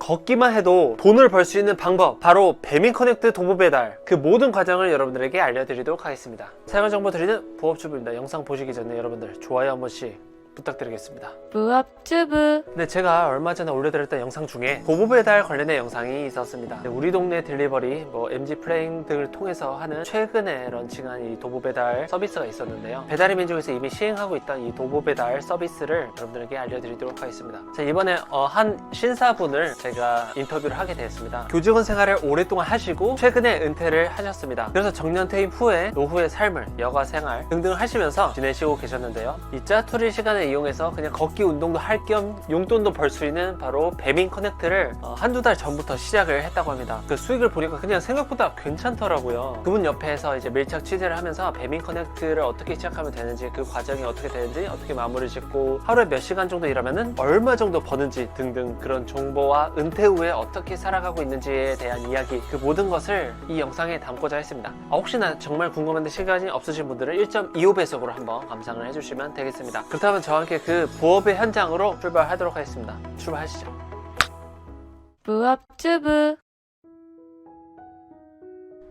걷기만 해도 돈을 벌 수 있는 방법, 바로 배민 커넥트 도보 배달, 그 모든 과정을 여러분들에게 알려드리도록 하겠습니다. 사용할 정보 드리는 부업주부입니다. 영상 보시기 전에 여러분들 좋아요 한 번씩 부탁드리겠습니다. 부업주부. 네, 제가 얼마 전에 올려드렸던 영상 중에 도보 배달 관련된 영상이 있었습니다. 우리 동네 딜리버리, MG 플레잉 등을 통해서 하는 최근에 런칭한 이 도보 배달 서비스가 있었는데요. 배달의 민족에서 이미 시행하고 있던 이 도보 배달 서비스를 여러분들에게 알려드리도록 하겠습니다. 자, 이번에 한 신사분을 제가 인터뷰를 하게 되었습니다. 교직원 생활을 오랫동안 하시고 최근에 은퇴를 하셨습니다. 그래서 정년 퇴임 후에 노후의 삶을, 여가 생활 등등 하시면서 지내시고 계셨는데요. 이 짜투리 시간을 이용해서 그냥 걷기 운동도 할 겸 용돈도 벌 수 있는 바로 배민 커넥트를 한두 달 전부터 시작을 했다고 합니다. 그 수익을 보니까 그냥 생각보다 괜찮더라고요. 그분 옆에서 이제 밀착 취재를 하면서 배민 커넥트를 어떻게 시작하면 되는지, 그 과정이 어떻게 되는지, 어떻게 마무리 짓고 하루에 몇 시간 정도 일하면은 얼마 정도 버는지 등등 그런 정보와 은퇴 후에 어떻게 살아가고 있는지에 대한 이야기, 그 모든 것을 이 영상에 담고자 했습니다. 혹시나 정말 궁금한데 시간이 없으신 분들은 1.25배속으로 한번 감상을 해주시면 되겠습니다. 그렇다면 저와 함께 그 부업의 현장으로 출발하도록 하겠습니다. 출발하시죠. 부업주부.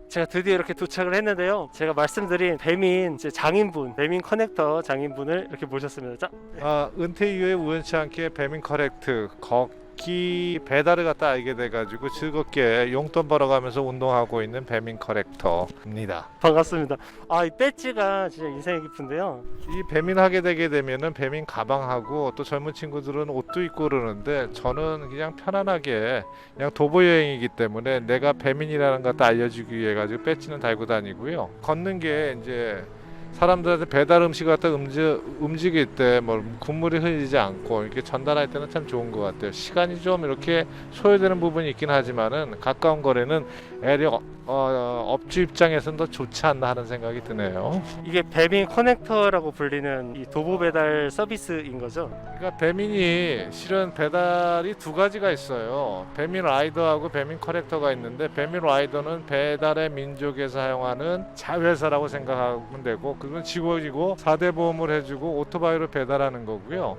제가 드디어 이렇게 도착을 했는데요. 제가 말씀드린 배민 장인분, 배민 커넥터 장인분을 이렇게 모셨습니다. 자, 은퇴 이후에 우연치 않게 배민 커넥트 걷기 배달을 갖다 알게 돼가지고 즐겁게 용돈 벌어가면서 운동하고 있는 배민 커넥터입니다. 반갑습니다. 이 배지가 진짜 인상이 깊은데요. 이 배민 하게 되게 되면은 배민 가방하고 또 젊은 친구들은 옷도 입고 그러는데 저는 그냥 편안하게 그냥 도보 여행이기 때문에 내가 배민이라는 것도 알려주기 위해 가지고 배지는 달고 다니고요. 걷는 게 이제 사람들한테 배달 음식 갖다 움직일 때 국물이 흘리지 않고 이렇게 전달할 때는 참 좋은 것 같아요. 시간이 좀 이렇게 소요되는 부분이 있긴 하지만은 가까운 거리는 애려 업주 입장에서는 더 좋지 않나 하는 생각이 드네요. 이게 배민 커넥터라고 불리는 이 도보 배달 서비스인 거죠? 그러니까 배민이 실은 배달이 두 가지가 있어요. 배민 라이더하고 배민 커넥터가 있는데 배민 라이더는 배달의 민족에서 사용하는 자회사라고 생각하면 되고, 그건 직원이고 4대 보험을 해주고 오토바이로 배달하는 거고요.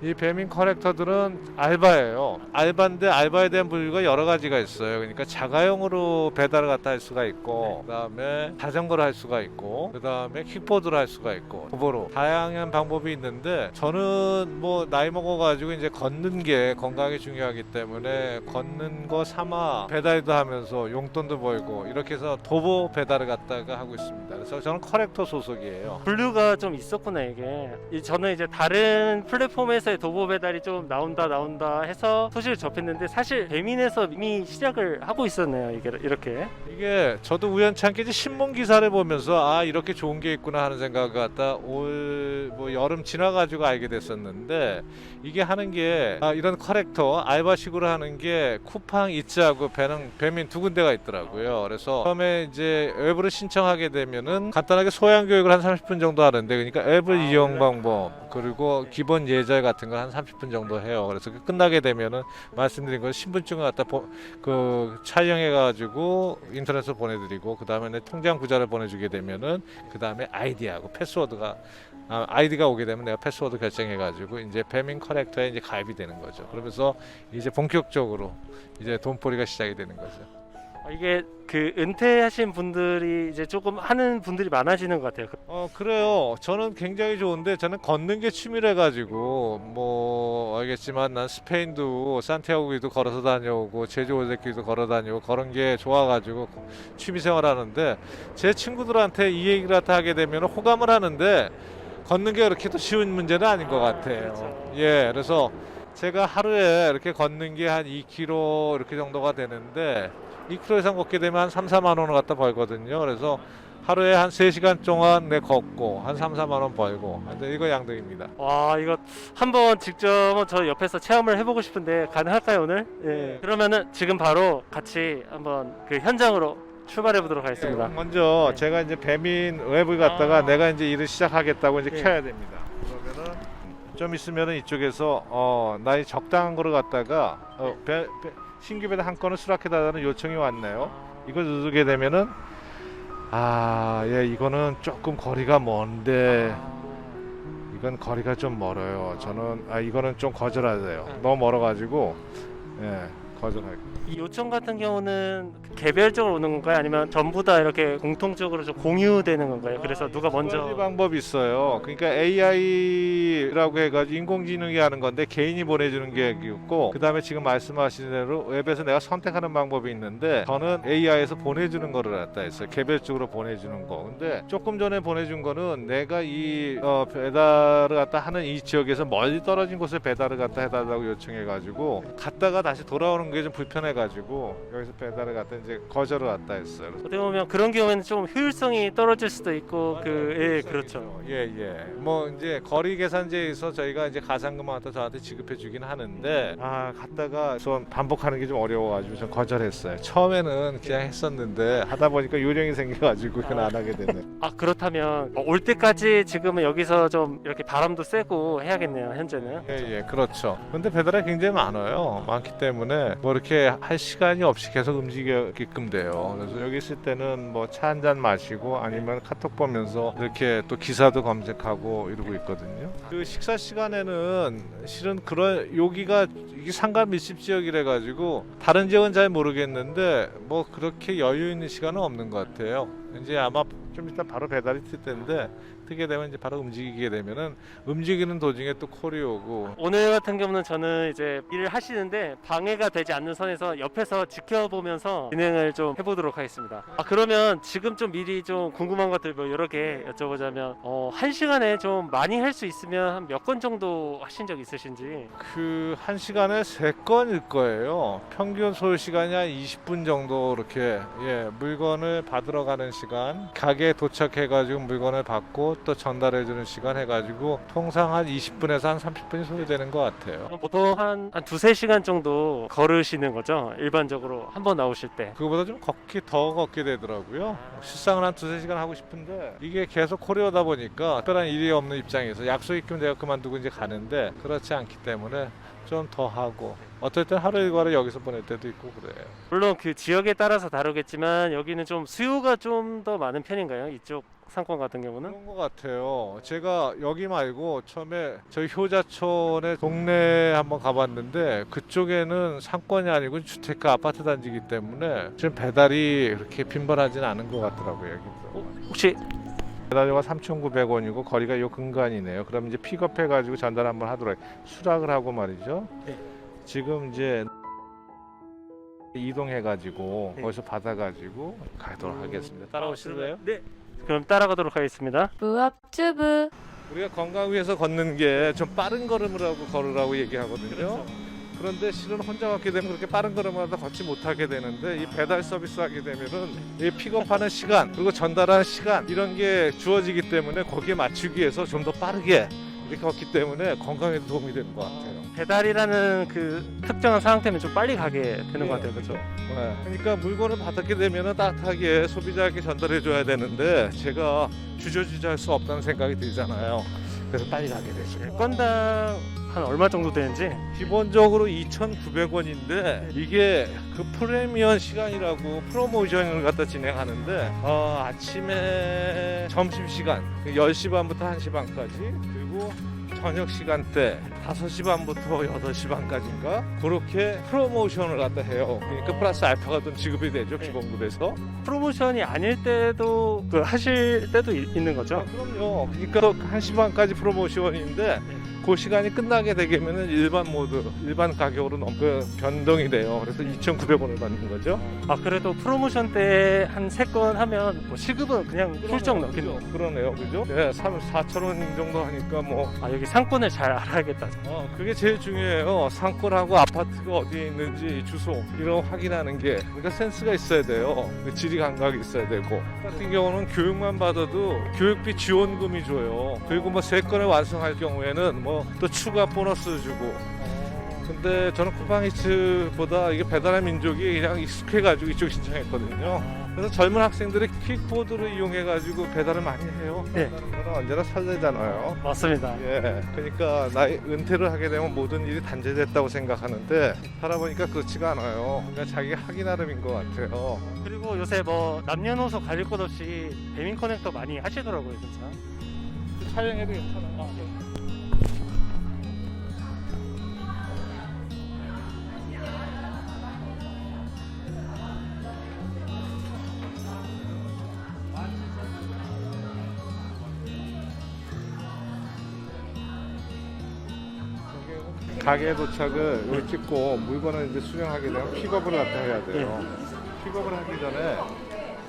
이 배민 커넥터들은 알바예요. 알바인데 알바에 대한 분류가 여러 가지가 있어요. 그러니까 자가용으로 배달을 갖다 할 수가 있고, 그다음에 자전거를 할 수가 있고, 그다음에 킥보드를 할 수가 있고, 도보로 다양한 방법이 있는데 저는 나이 먹어가지고 이제 걷는 게 건강에 중요하기 때문에 걷는 거 삼아 배달도 하면서 용돈도 벌고 이렇게 해서 도보 배달을 갖다가 하고 있습니다. 그래서 저는 커넥터 소속이에요. 분류가 좀 있었구나 이게. 저는 이제 다른 플랫폼에서 도보 배달이 좀 나온다 해서 소식을 접했는데 사실 배민에서 이미 시작을 하고 있었네요. 이게 저도 우연찮게 신문 기사를 보면서 이렇게 좋은 게 있구나 하는 생각을 갖다 올 여름 지나가지고 알게 됐었는데, 이게 하는 게 이런 커넥터 알바식으로 하는 게 쿠팡 이츠하고 배민 두 군데가 있더라고요. 그래서 처음에 이제 앱을 신청하게 되면은 간단하게 소양 교육을 한 30분 정도 하는데, 그러니까 앱을 이용 방법 그리고 기본 예절 같은 걸 한 30분 정도 해요. 그래서 끝나게 되면은 말씀드린 거 신분증을 갖다 촬영해가지고 인터넷으로 보내드리고, 그 다음에 통장 구자를 보내주게 되면은 그 다음에 아이디하고 패스워드가 아이디가 오게 되면 내가 패스워드 결정해가지고 이제 배민 커넥터에 이제 가입이 되는 거죠. 그러면서 이제 본격적으로 이제 돈벌이가 시작이 되는 거죠. 이게 그 은퇴하신 분들이 이제 조금 하는 분들이 많아지는 것 같아요. 그래요. 저는 굉장히 좋은데, 저는 걷는 게 취미래 가지고 알겠지만 난 스페인도 산티아고길도 걸어서 다녀오고 제주 올레길도 걸어 다니고 그런 게 좋아가지고 취미 생활하는데, 제 친구들한테 이 얘기를 하게 되면 호감을 하는데 걷는 게 그렇게 또 쉬운 문제는 아닌 것 같아요. 그렇죠. 예, 그래서 제가 하루에 이렇게 걷는 게 한 2km 이렇게 정도가 되는데 2km 이상 걷게 되면 한 3, 4만 원을 갖다 벌거든요. 그래서 하루에 한 3시간 동안 걷고 한 3, 4만 원 벌고, 이거 양등입니다. 와, 이거 한번 직접 저 옆에서 체험을 해보고 싶은데 가능할까요 오늘? 예. 그러면은 지금 바로 같이 한번 그 현장으로 출발해 보도록 하겠습니다. 먼저 제가 이제 배민 웹을 갖다가 내가 이제 일을 시작하겠다고 이제 예. 켜야 됩니다. 그러면은 좀 있으면은 이쪽에서 나의 적당한 거를 갖다가 신규 배달 한 건을 수락해달라는 요청이 왔네요. 이걸 누르게 되면은 이거는 조금 거리가 먼데 이건 거리가 좀 멀어요. 저는 이거는 좀 거절하세요. 너무 멀어가지고 거절하겠습니다. 이 요청 같은 경우는 개별적으로 오는 건가요? 아니면 전부 다 이렇게 공통적으로 좀 공유되는 건가요? 그래서 누가 두 가지 먼저 방법이 있어요. 그러니까 AI라고 해가지고 인공지능이 하는 건데 개인이 보내주는 게 있고, 그 다음에 지금 말씀하신 대로 웹에서 내가 선택하는 방법이 있는데, 저는 AI에서 보내주는 거를 갖다 했어요. 개별적으로 보내주는 거. 근데 조금 전에 보내준 거는 내가 이 배달을 갖다 하는 이 지역에서 멀리 떨어진 곳에 배달을 갖다 해달라고 요청해가지고 갔다가 다시 돌아오는 게 좀 불편해가지고 여기서 배달을 갖다 이제 거절을 갖다 했어요. 어떻게 보면 그런 경우에는 좀 효율성이 떨어질 수도 있고 그렇죠. 예. 뭐 이제 거리 계산제에서 저희가 이제 가상금을 갖다 저한테 지급해 주긴 하는데, 갔다가 좀 반복하는 게 좀 어려워가지고 좀 거절했어요. 처음에는 그냥 했었는데 하다 보니까 요령이 생겨가지고 그건 안 하게 되네. 그렇다면 올 때까지 지금은 여기서 좀 이렇게 바람도 쐬고 해야겠네요. 현재는. 예, 그렇죠. 근데 배달이 굉장히 많기 때문에 뭐 이렇게 할 시간이 없이 계속 움직이게끔 돼요. 그래서 여기 있을 때는 뭐 차 한 잔 마시고 아니면 카톡 보면서 이렇게 또 기사도 검색하고 이러고 있거든요. 그 식사 시간에는 실은 여기가 이게 상가 밀집 지역이라 가지고 다른 지역은 잘 모르겠는데 뭐 그렇게 여유 있는 시간은 없는 것 같아요. 이제 아마 좀 이따 바로 배달이 뜰 텐데, 뜨게 되면 이제 바로 움직이게 되면은 움직이는 도중에 또 콜이 오고. 오늘 같은 경우는 저는 이제 일을 하시는데 방해가 되지 않는 선에서 옆에서 지켜보면서 진행을 좀 해보도록 하겠습니다. 그러면 지금 좀 미리 좀 궁금한 것들 뭐 여러 개 여쭤보자면, 한 시간에 좀 많이 할 수 있으면 한 몇 건 정도 하신 적 있으신지? 그 1시간에 3건일 거예요. 평균 소요 시간이 한 20분 정도 이렇게 물건을 받으러 가는 시간, 가게에 도착해가지고 물건을 받고 또 전달해주는 시간 해가지고 통상 한 20분에서 한 30분이 소요되는 것 같아요. 보통 한 두세 시간 정도 걸으시는 거죠? 일반적으로 한 번 나오실 때. 그거보다 좀 더 걷게 되더라고요. 실상은 한 두세 시간 하고 싶은데 이게 계속 콜이오다 보니까 특별한 일이 없는 입장에서 약속 있으면 내가 그만두고 이제 가는데, 그렇지 않기 때문에 좀 더 하고, 어떨 땐 하루 일과를 여기서 보낼 때도 있고 그래요. 물론 그 지역에 따라서 다르겠지만 여기는 좀 수요가 좀 더 많은 편인가요? 이쪽 상권 같은 경우는? 그런 것 같아요. 제가 여기 말고 처음에 저희 효자촌의 동네 한번 가봤는데, 그쪽에는 상권이 아니고 주택가 아파트 단지이기 때문에 지금 배달이 그렇게 빈번하지는 않은 것 같더라고요. 여기도. 혹시 배달료가 3,900원이고 거리가 요 근간이네요. 그럼 이제 픽업해가지고 전달 한번 하도록 수락을 하고 말이죠. 네. 지금 이제 이동해가지고 네. 거기서 받아가지고 가도록 하겠습니다. 따라오실래요? 네. 그럼 따라가도록 하겠습니다. 무업주부 우리가 건강 위해서 걷는 게 좀 빠른 걸음을 하고 걸으라고 얘기하거든요. 그렇죠. 그런데 실은 혼자 걷게 되면 그렇게 빠른 걸음을 하다 걷지 못하게 되는데, 이 배달 서비스 하게 되면은 이 픽업하는 시간 그리고 전달하는 시간 이런 게 주어지기 때문에 거기에 맞추기 위해서 좀 더 빠르게 이렇게 걷기 때문에 건강에도 도움이 되는 것 같아요. 배달이라는 그 특정한 상황 때문에 좀 빨리 가게 되는 것 같아요. 그렇죠? 네. 그러니까 물건을 받게 되면은 따뜻하게 소비자에게 전달해 줘야 되는데 제가 주저주저 할 수 없다는 생각이 들잖아요. 그래서 빨리 가게 되죠. 건당 한 얼마 정도 되는지? 기본적으로 2,900원인데 이게 그 프리미엄 시간이라고 프로모션을 갖다 진행하는데, 아침에 점심시간 10시 반부터 1시 반까지, 그리고 저녁 시간대 5시 반부터 8시 반까지인가 그렇게 프로모션을 갖다 해요. 그러니까 플러스 알파가 좀 지급이 되죠. 기본급에서. 프로모션이 아닐 때도 하실 때도 있는 거죠? 그럼요. 그러니까 1시 반까지 프로모션인데 그 시간이 끝나게 되면은 일반 가격으로 변동이 돼요. 그래서 2,900원을 받는 거죠. 그래도 프로모션 때 한 3건 하면 뭐 시급은 그냥 훌쩍 넘겠네요. 그러네요. 그죠? 네, 4,000원 정도 하니까 뭐. 여기 상권을 잘 알아야겠다. 그게 제일 중요해요. 상권하고 아파트가 어디에 있는지 주소 이런 확인하는 게, 그러니까 센스가 있어야 돼요. 지리 감각이 있어야 되고. 같은 경우는 교육만 받아도 교육비 지원금이 줘요. 그리고 뭐 3건을 완성할 경우에는 뭐 또 추가 보너스 주고. 근데 저는 쿠팡이츠보다 이게 배달의 민족이 그냥 익숙해가지고 이쪽 신청했거든요. 그래서 젊은 학생들이 킥보드를 이용해가지고 배달을 많이 해요. 네. 저는 언제나 설레잖아요. 맞습니다. 그러니까 나이 은퇴를 하게 되면 모든 일이 단절됐다고 생각하는데 살아보니까 그렇지가 않아요. 그냥 자기가 하기 나름인 것 같아요. 그리고 요새 뭐 남녀노소 가릴 것 없이 배민 커넥터 많이 하시더라고요, 진짜. 촬영해도 괜찮아요. 가게에 도착을 여기 찍고 물건을 이제 수령하게 되면 픽업을 갖다 해야 돼요. 픽업을 하기 전에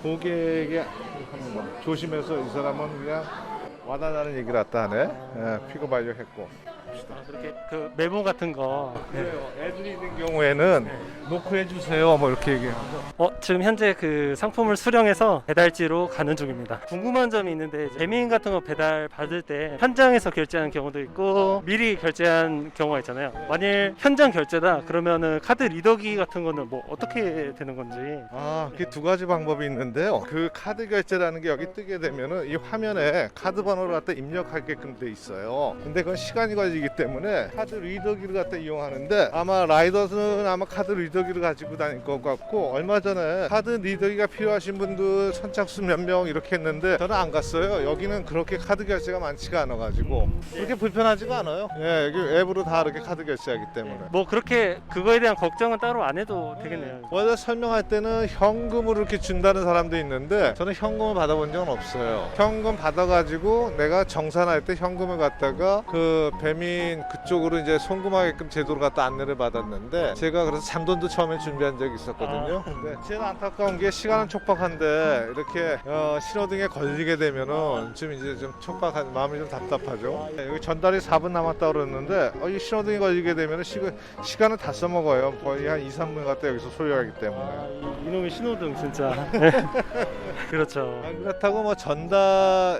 고객에게 하는 거 조심해서 이 사람은 그냥 와다다는 얘기를 갖다 하네. 예, 픽업 완료했고. 그렇게 그 메모 같은 거. 그래요. 애들이 있는 경우에는 놓고 해주세요. 뭐 이렇게 얘기하고. 지금 현재 그 상품을 수령해서 배달지로 가는 중입니다. 궁금한 점이 있는데 배민 같은 거 배달 받을 때 현장에서 결제하는 경우도 있고 미리 결제한 경우가 있잖아요. 만일 현장 결제다 그러면은 카드 리더기 같은 거는 뭐 어떻게 되는 건지. 그게 두 가지 방법이 있는데요. 그 카드 결제라는 게 여기 뜨게 되면은 이 화면에 카드 번호를 갖다 입력하게끔 돼 있어요. 근데 그건 시간이 걸리기 때문에 카드 리더기를 갖다 이용하는데 아마 라이더는 아마 카드 리더기를 가지고 다닐 것 같고 얼마 전에 카드 리더기가 필요하신 분들 선착순 몇 명 이렇게 했는데 저는 안 갔어요. 여기는 그렇게 카드 결제가 많지가 않아가지고 그렇게 불편하지가 않아요. 예, 여기 앱으로 다 이렇게 카드 결제하기 때문에. 뭐 그렇게 그거에 대한 걱정은 따로 안 해도 되겠네요. 원래 설명할 때는 현금으로 이렇게 준다는 사람도 있는데 저는 현금을 받아본 적은 없어요. 현금 받아가지고 내가 정산할 때 현금을 갖다가 그 배민 그쪽으로 이제 송금하게끔 제도로 갖다 안내를 받았는데 제가 그래서 잔돈도 처음에 준비한 적이 있었거든요. 근데 제일 안타까운 게 시간은 촉박한데 이렇게 신호등에 걸리게 되면은 좀 이제 좀 촉박한 마음이 좀 답답하죠. 여기 전달이 4분 남았다 그랬는데 이 신호등에 걸리게 되면은 시간을 다 써먹어요. 거의 한 2, 3분 갖다 여기서 소요하기 때문에. 이놈의 신호등 진짜. 그렇죠. 그렇다고 뭐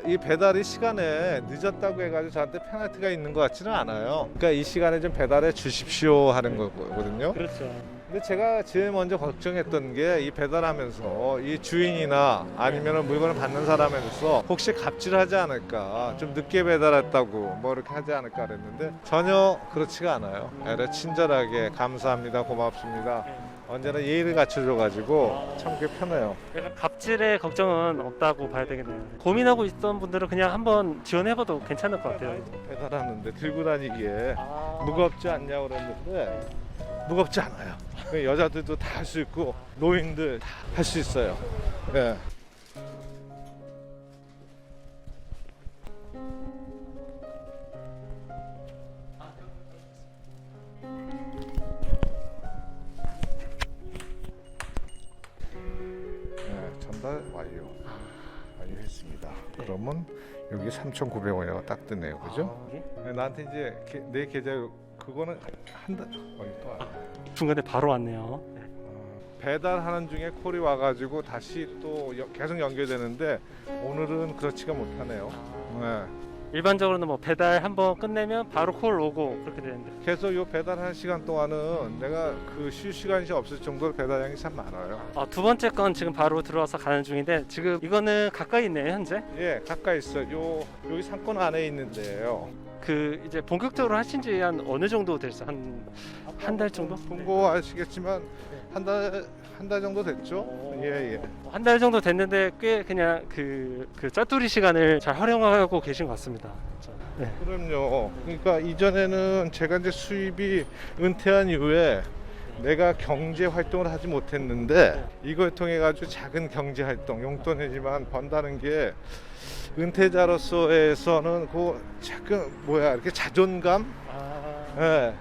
이 배달이 시간에 늦었다고 해가지고 저한테 페널티가 있는 것 같지는 않아요. 그러니까 이 시간에 좀 배달해 주십시오 하는 거거든요. 그렇죠. 근데 제가 제일 먼저 걱정했던 게 이 배달하면서 이 주인이나 아니면 물건을 받는 사람에서 혹시 갑질하지 않을까, 좀 늦게 배달했다고 뭐 이렇게 하지 않을까 그랬는데 전혀 그렇지가 않아요. 친절하게 감사합니다, 고맙습니다. 언제나 예의를 갖춰줘가지고 참 그게 편해요. 약간 갑질의 걱정은 없다고 봐야 되겠네요. 고민하고 있던 분들은 그냥 한번 지원해봐도 괜찮을 것 같아요. 배달하는데 들고 다니기에 무겁지 않냐고 그랬는데 무겁지 않아요. 여자들도 다 할 수 있고 노인들 다 할 수 있어요. 예. 전달 완료했습니다. 그러면 여기 3,900원이라고 딱 뜨네요, 그죠? 나한테 이제 내 계좌 그거는 한 달 또 왔네. 중간에 바로 왔네요. 배달하는 중에 콜이 와가지고 다시 또 계속 연결되는데 오늘은 그렇지가 못하네요. 네. 일반적으로는 뭐 배달 한번 끝내면 바로 콜 오고 그렇게 되는데 계속 요 배달하는 시간 동안은 내가 그 쉴 시간이 없을 정도로 배달량이 참 많아요. 두 번째 건 지금 바로 들어와서 가는 중인데 지금 이거는 가까이 있네요 현재. 예, 가까이 있어요. 여기 상권 안에 있는데요. 그 이제 본격적으로 하신 지 한 어느 정도 됐어요? 한 달 정도? 본고 아시겠지만 한 달 정도 됐죠. 예. 한 달 정도 됐는데 꽤 그냥 그 짜투리 시간을 잘 활용하고 계신 것 같습니다. 네. 그럼요. 그러니까 이전에는 제가 이제 수입이 은퇴한 이후에 내가 경제 활동을 하지 못했는데 이걸 통해 가지고 작은 경제 활동, 용돈이지만 번다는 게 은퇴자로서에서는 그 작은 이렇게 자존감. 예.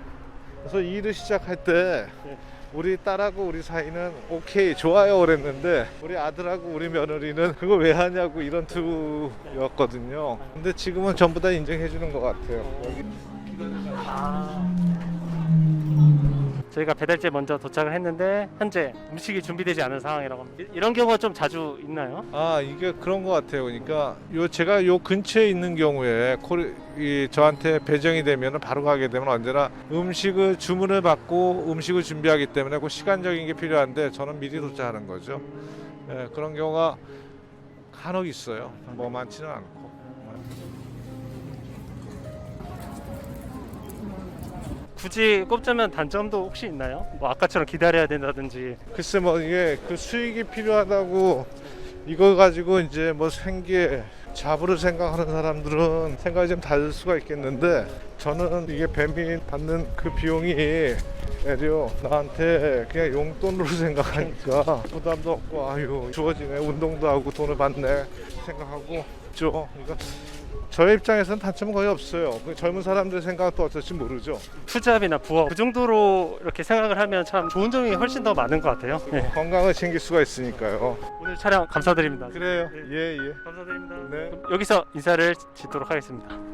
그래서 일을 시작할 때 우리 딸하고 우리 사이는 오케이 좋아요 그랬는데 우리 아들하고 우리 며느리는 그거 왜 하냐고 이런 투였거든요. 근데 지금은 전부 다 인정해 주는 것 같아요. 저희가 배달지에 먼저 도착을 했는데 현재 음식이 준비되지 않은 상황이라고 합니다. 이런 경우가 좀 자주 있나요? 이게 그런 것 같아요. 그러니까 제가 요 근처에 있는 경우에 저한테 배정이 되면 바로 가게 되면 언제나 음식을 주문을 받고 음식을 준비하기 때문에 그 시간적인 게 필요한데 저는 미리 도착하는 거죠. 예, 그런 경우가 간혹 있어요. 뭐 많지는 않고. 굳이 꼽자면 단점도 혹시 있나요? 뭐 아까처럼 기다려야 된다든지. 글쎄 이게 그 수익이 필요하다고 이걸 가지고 이제 뭐 생계 잡으로 생각하는 사람들은 생각이 좀 다를 수가 있겠는데 저는 이게 배민 받는 그 비용이 애려 나한테 그냥 용돈으로 생각하니까 부담도 없고 주어지네 운동도 하고 돈을 받네 생각하고 있죠. 그러니까 저의 입장에서는 단점은 거의 없어요. 그 젊은 사람들 생각도 어떨지 모르죠. 투잡이나 부업 그 정도로 이렇게 생각을 하면 참 좋은 점이 훨씬 더 많은 것 같아요. 네. 건강을 챙길 수가 있으니까요. 오늘 촬영 감사드립니다. 그래요. 네. 예, 예. 감사드립니다. 네. 그럼 여기서 인사를 짓도록 하겠습니다.